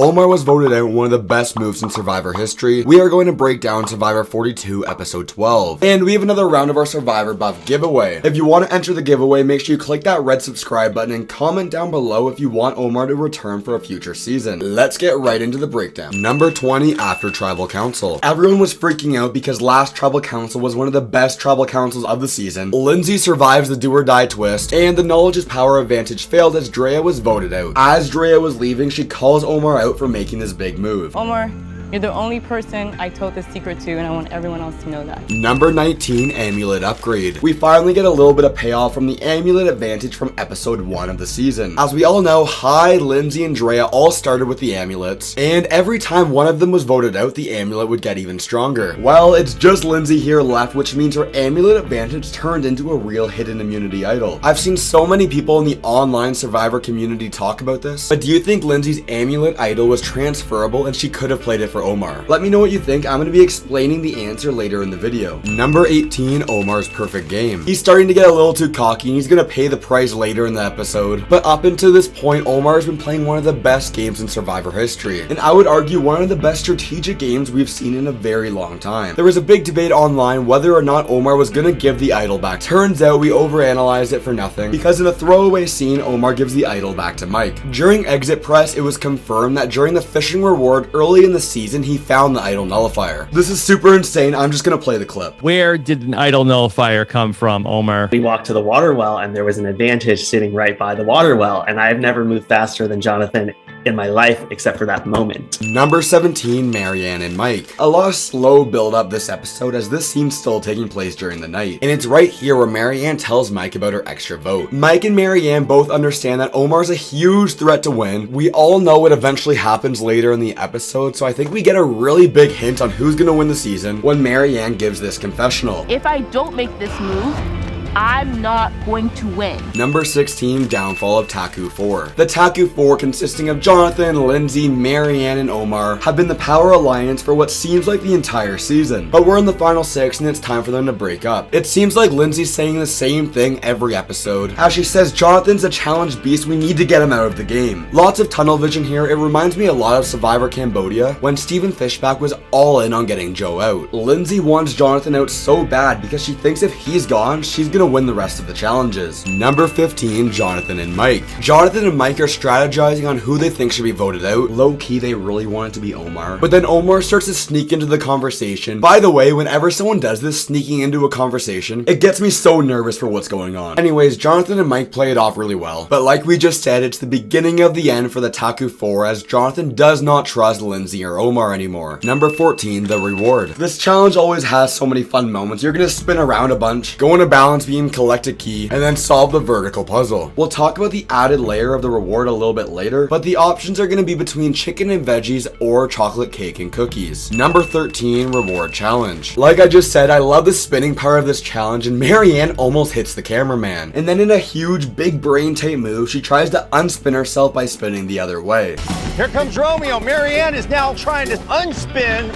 Omar was voted out one of the best moves in Survivor history. We are going to break down Survivor 42 episode 12. And we have another round of our Survivor buff giveaway. If you want to enter the giveaway, make sure you click that red subscribe button and comment down below if you want Omar to return for a future season. Let's get right into the breakdown. Number 20 after Tribal Council. Everyone was freaking out because last Tribal Council was one of the best Tribal Councils of the season. Lindsey survives the do or die twist, and the knowledge is power advantage failed as Drea was voted out. As Drea was leaving, she calls Omar out for making this big move. Omar, you're the only person I told this secret to, and I want everyone else to know that. Number 19, Amulet Upgrade. We finally get a little bit of payoff from the Amulet Advantage from episode 1 of the season. As we all know, Lindsey and Drea all started with the amulets, and every time one of them was voted out, the amulet would get even stronger. Well, it's just Lindsey here left, which means her Amulet Advantage turned into a real hidden immunity idol. I've seen so many people in the online Survivor community talk about this, but do you think Lindsey's amulet idol was transferable and she could have played it for Omar? Let me know what you think. I'm going to be explaining the answer later in the video. Number 18, Omar's perfect game. He's starting to get a little too cocky and he's going to pay the price later in the episode. But up until this point, Omar's been playing one of the best games in Survivor history. And I would argue one of the best strategic games we've seen in a very long time. There was a big debate online whether or not Omar was going to give the idol back. Turns out we overanalyzed it for nothing, because in a throwaway scene, Omar gives the idol back to Mike. During exit press, it was confirmed that during the fishing reward early in the season, he found the idol Nullifier. This is super insane. I'm just gonna play the clip. Where did an idol Nullifier come from, Omar? We walked to the water well and there was an advantage sitting right by the water well, and I've never moved faster than Jonathan in my life except for that moment. Number 17, Marianne and Mike. A lot of slow build up this episode as this scene's still taking place during the night. And it's right here where Marianne tells Mike about her extra vote. Mike and Marianne both understand that Omar's a huge threat to win. We all know what eventually happens later in the episode, so I think we get a really big hint on who's gonna win the season when Marianne gives this confessional. If I don't make this move, I'm not going to win. Number 16, downfall of Taku 4. The Taku 4, consisting of Jonathan, Lindsey, Marianne, and Omar, have been the power alliance for what seems like the entire season. But we're in the final 6 and it's time for them to break up. It seems like Lindsey's saying the same thing every episode. As she says, Jonathan's a challenge beast, we need to get him out of the game. Lots of tunnel vision here. It reminds me a lot of Survivor Cambodia when Stephen Fishback was all in on getting Joe out. Lindsey wants Jonathan out so bad because she thinks if he's gone, she's gonna win the rest of the challenges. Number 15, Jonathan and Mike. Jonathan and Mike are strategizing on who they think should be voted out. Low-key, they really want it to be Omar. But then Omar starts to sneak into the conversation. By the way, whenever someone does this, sneaking into a conversation, it gets me so nervous for what's going on. Anyways, Jonathan and Mike play it off really well. But like we just said, it's the beginning of the end for the Taku 4 as Jonathan does not trust Lindsey or Omar anymore. Number 14, the reward. This challenge always has so many fun moments. You're gonna spin around a bunch, go on a balance beam, collect a key, and then solve the vertical puzzle. We'll talk about the added layer of the reward a little bit later, but the options are going to be between chicken and veggies or chocolate cake and cookies. Number 13, reward challenge. Like I just said, I love the spinning part of this challenge, and Marianne almost hits the cameraman. And then in a huge big brain type move, she tries to unspin herself by spinning the other way. Here comes Romeo. Marianne is now trying to unspin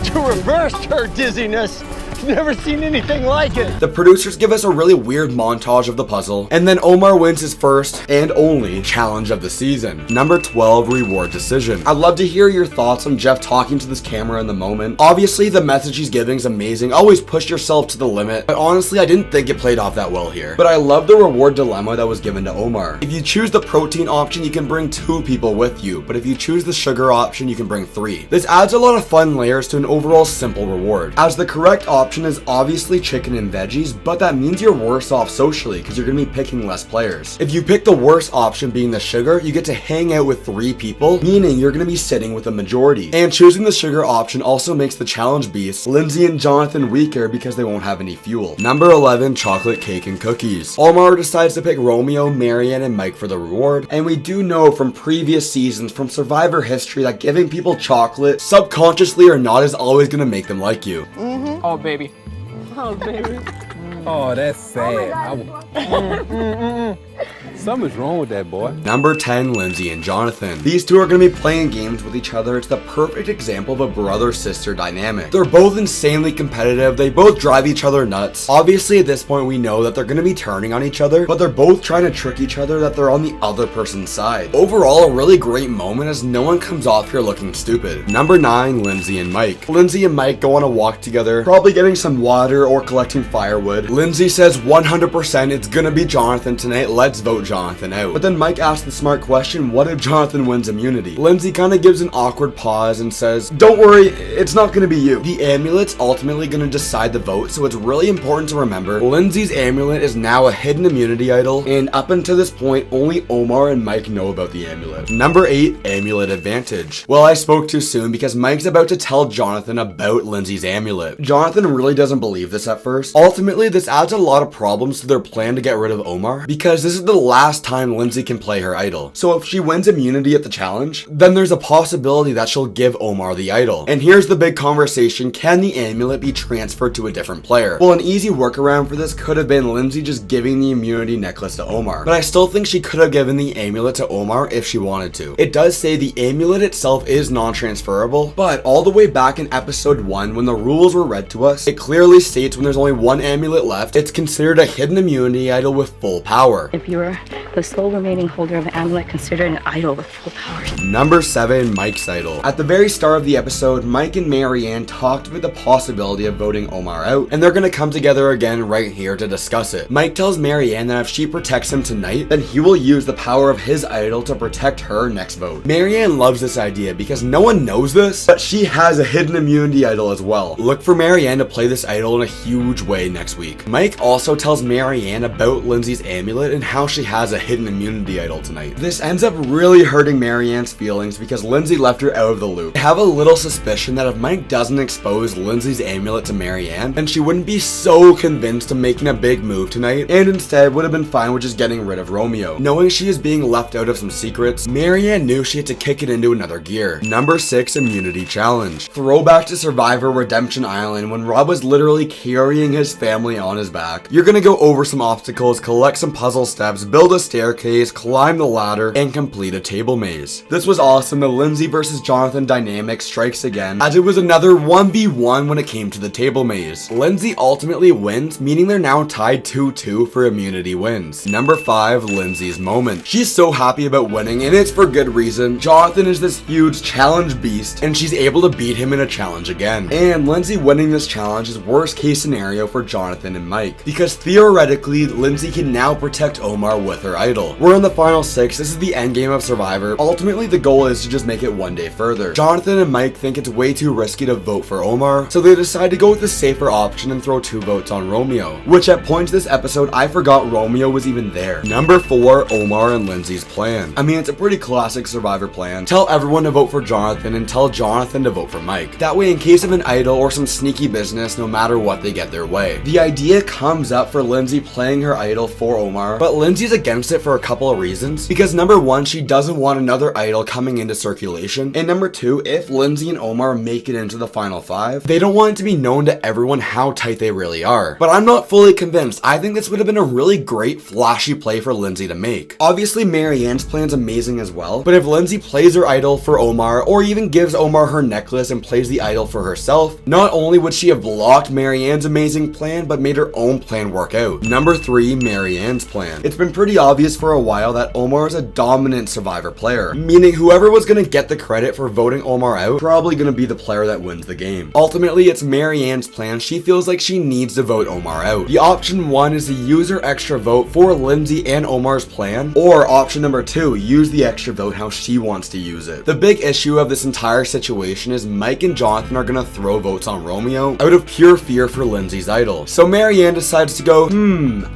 to reverse her dizziness. Never seen anything like it. The producers give us a really weird montage of the puzzle, and then Omar wins his first and only challenge of the season. Number 12, reward decision. I'd love to hear your thoughts on Jeff talking to this camera in the moment. Obviously, the message he's giving is amazing. Always push yourself to the limit, but honestly, I didn't think it played off that well here. But I love the reward dilemma that was given to Omar. If you choose the protein option, you can bring 2 people with you, but if you choose the sugar option, you can bring 3. This adds a lot of fun layers to an overall simple reward, as the correct option is obviously chicken and veggies, but that means you're worse off socially because you're going to be picking less players. If you pick the worst option being the sugar, you get to hang out with 3 people, meaning you're going to be sitting with a majority. And choosing the sugar option also makes the challenge beasts, Lindsey and Jonathan, weaker because they won't have any fuel. Number 11, chocolate cake and cookies. Omar decides to pick Romeo, Marianne, and Mike for the reward, and we do know from previous seasons from Survivor history that giving people chocolate, subconsciously or not, is always going to make them like you. Oh, baby. Oh, baby. Oh, that's sad. Something's wrong with that boy. Number 10, Lindsey and Jonathan. These two are going to be playing games with each other. It's the perfect example of a brother-sister dynamic. They're both insanely competitive. They both drive each other nuts. Obviously, at this point, we know that they're going to be turning on each other, but they're both trying to trick each other that they're on the other person's side. Overall, a really great moment as no one comes off here looking stupid. Number 9, Lindsey and Mike. Lindsey and Mike go on a walk together, probably getting some water or collecting firewood. Lindsey says 100% it's gonna be Jonathan tonight, let's vote Jonathan out. But then Mike asks the smart question, what if Jonathan wins immunity? Lindsey kind of gives an awkward pause and says, don't worry, it's not gonna be you. The amulet's ultimately gonna decide the vote, so it's really important to remember Lindsey's amulet is now a hidden immunity idol, and up until this point, only Omar and Mike know about the amulet. Number 8, Amulet Advantage. Well, I spoke too soon because Mike's about to tell Jonathan about Lindsey's amulet. Jonathan really doesn't believe this at first. Ultimately, this adds a lot of problems to their plan to get rid of Omar, because this is the last time Lindsey can play her idol. So if she wins immunity at the challenge, then there's a possibility that she'll give Omar the idol. And here's the big conversation, can the amulet be transferred to a different player? Well, an easy workaround for this could have been Lindsey just giving the immunity necklace to Omar, but I still think she could have given the amulet to Omar if she wanted to. It does say the amulet itself is non-transferable, but all the way back in episode 1 when the rules were read to us, it clearly states when there's only one amulet left, it's considered a hidden immunity idol with full power. If you're the sole remaining holder of an amulet, considered an idol with full power. Number 7, Mike's idol. At the very start of the episode, Mike and Marianne talked about the possibility of voting Omar out, and they're gonna come together again right here to discuss it. Mike tells Marianne that if she protects him tonight, then he will use the power of his idol to protect her next vote. Marianne loves this idea because no one knows this, but she has a hidden immunity idol as well. Look for Marianne to play this idol in a huge way next week. Mike also tells Marianne about Lindsey's amulet and how she has a hidden immunity idol tonight. This ends up really hurting Marianne's feelings because Lindsey left her out of the loop. I have a little suspicion that if Mike doesn't expose Lindsey's amulet to Marianne, then she wouldn't be so convinced to making a big move tonight, and instead would have been fine with just getting rid of Romeo. Knowing she is being left out of some secrets, Marianne knew she had to kick it into another gear. Number 6, Immunity Challenge. Throwback to Survivor Redemption Island when Rob was literally carrying his family on his back. You're gonna go over some obstacles, collect some puzzle steps, build a staircase, climb the ladder, and complete a table maze. This was awesome. The Lindsey versus Jonathan dynamic strikes again, as it was another 1v1 when it came to the table maze. Lindsey ultimately wins, meaning they're now tied 2-2 for immunity wins. Number 5, Lindsay's Moment. She's so happy about winning, and it's for good reason. Jonathan is this huge challenge beast, and she's able to beat him in a challenge again. And Lindsey winning this challenge is worst case scenario for Jonathan and Mike, because theoretically, Lindsey can now protect Omar with her idol. We're in the final 6, this is the end game of Survivor. Ultimately, the goal is to just make it one day further. Jonathan and Mike think it's way too risky to vote for Omar, so they decide to go with the safer option and throw 2 votes on Romeo, which at points this episode, I forgot Romeo was even there. Number 4, Omar and Lindsay's plan. I mean, it's a pretty classic Survivor plan. Tell everyone to vote for Jonathan and tell Jonathan to vote for Mike. That way, in case of an idol or some sneaky business, no matter what, they get their way. The idea comes up for Lindsey playing her idol for Omar, but Lindsey's against it for a couple of reasons. Because number 1, she doesn't want another idol coming into circulation, and number 2, if Lindsey and Omar make it into the final 5, they don't want it to be known to everyone how tight they really are. But I'm not fully convinced. I think this would have been a really great flashy play for Lindsey to make. Obviously, Marianne's plan's amazing as well, but if Lindsey plays her idol for Omar, or even gives Omar her necklace and plays the idol for herself, not only would she have blocked Marianne's amazing plan, but made her own plan work out. Number 3, Marianne's plan. It's been pretty obvious for a while that Omar is a dominant Survivor player, meaning whoever was gonna get the credit for voting Omar out, probably gonna be the player that wins the game. Ultimately, it's Marianne's plan. She feels like she needs to vote Omar out. The option 1 is to use her extra vote for Lindsey and Omar's plan, or option number 2, use the extra vote how she wants to use it. The big issue of this entire situation is Mike and Jonathan are gonna throw votes on Romeo out of pure fear for Lindsey's idol. So Marianne decides to go,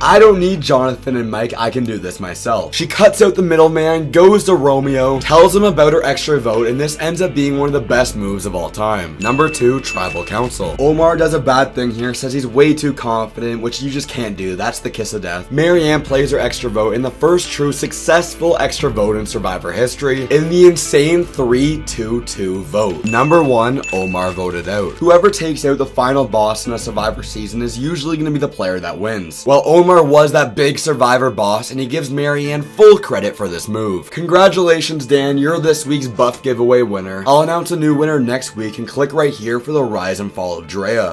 I don't need Jonathan and Mike, I can do this myself. She cuts out the middleman, goes to Romeo, tells him about her extra vote, and this ends up being one of the best moves of all time. Number 2, Tribal Council. Omar does a bad thing here, says he's way too confident, which you just can't do. That's the kiss of death. Marianne plays her extra vote in the first true successful extra vote in Survivor history in the insane 3-2-2 vote. Number 1, Omar voted out. Whoever takes out the final boss in a Survivor season is usually going to be the player that wins. Well, Omar was that big survivor boss, and he gives Marianne full credit for this move. Congratulations, Dan, you're this week's buff giveaway winner. I'll announce a new winner next week, and click right here for the rise and fall of Drea.